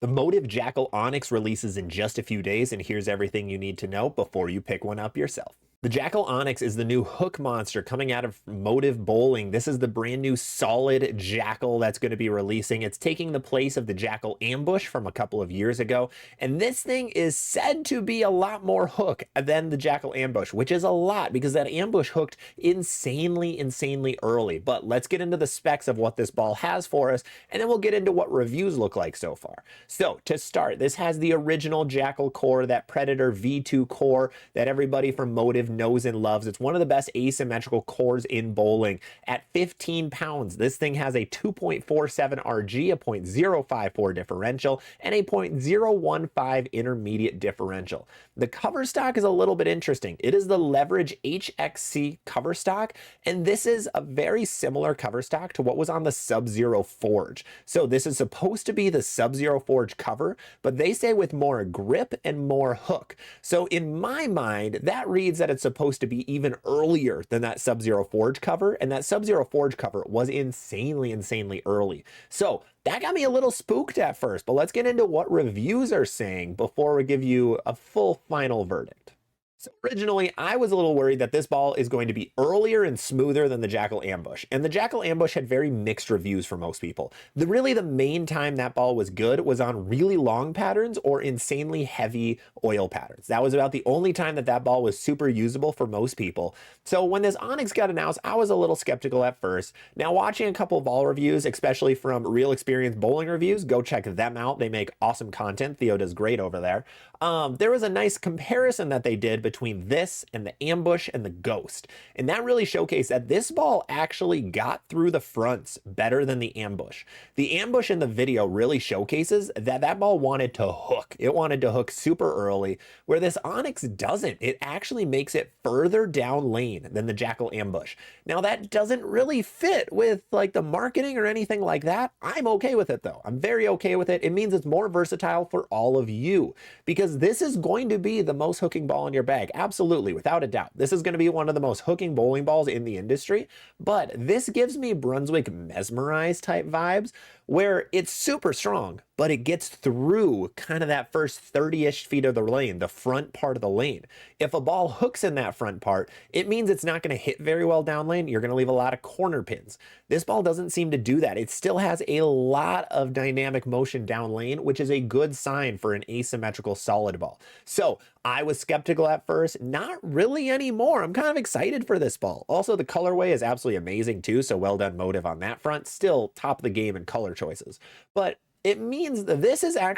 The Motiv Jackal Onyx releases in just a few days, and here's everything you need to know before you pick one up yourself. The Jackal Onyx is the new hook monster coming out of Motiv Bowling. This is the brand new solid Jackal that's going to be releasing. It's taking the place of the Jackal Ambush from a couple of years ago, and this thing is said to be a lot more hook than the Jackal Ambush, which is a lot because that ambush hooked insanely early. But let's get into the specs of what this ball has for us, and then we'll get into what reviews look like so far. So to start, this has the original Jackal core, that Predator V2 core that everybody from Motiv knows and loves. It's one of the best asymmetrical cores in bowling. At 15 pounds, this thing has a 2.47 RG, a 0.054 differential, and a 0.015 intermediate differential. The cover stock is a little bit interesting. It is the Leverage HXC cover stock, and this is a very similar cover stock to what was on the Sub-Zero Forge. So this is supposed to be the Sub-Zero Forge cover, but they say with more grip and more hook. So in my mind, that reads that it's supposed to be even earlier than that Sub-Zero Forge cover, and that Sub-Zero Forge cover was insanely early. So that got me a little spooked at first, but let's get into what reviews are saying before we give you a full final verdict. So originally, I was a little worried that this ball is going to be earlier and smoother than the Jackal Ambush, and the Jackal Ambush had very mixed reviews for most people. Really the main time that ball was good was on really long patterns or insanely heavy oil patterns. That was about the only time that that ball was super usable for most people. So when this Onyx got announced, I was a little skeptical at first. Now watching a couple ball reviews, especially from Real Experience Bowling Reviews, go check them out. They make awesome content. Theo does great over there. There was a nice comparison that they did between this and the Ambush and the Ghost. And that really showcased that this ball actually got through the fronts better than the Ambush. The Ambush in the video really showcases that that ball wanted to hook. It wanted to hook super early, where this Onyx doesn't. It actually makes it further down lane than the Jackal Ambush. Now that doesn't really fit with like the marketing or anything like that. I'm okay with it though. I'm very okay with it. It means it's more versatile for all of you, because this is going to be the most hooking ball in your bag. Absolutely, without a doubt. This is going to be one of the most hooking bowling balls in the industry, but this gives me Brunswick Mesmerize type vibes, where it's super strong, but it gets through kind of that first 30-ish feet of the lane, the front part of the lane. If a ball hooks in that front part, it means it's not going to hit very well down lane. You're going to leave a lot of corner pins. This ball doesn't seem to do that. It still has a lot of dynamic motion down lane, which is a good sign for an asymmetrical solid ball. So I was skeptical at first, not really anymore. I'm kind of excited for this ball. Also, the colorway is absolutely amazing too, so well done Motiv on that front. Still top of the game in color choices. But it means that this is actually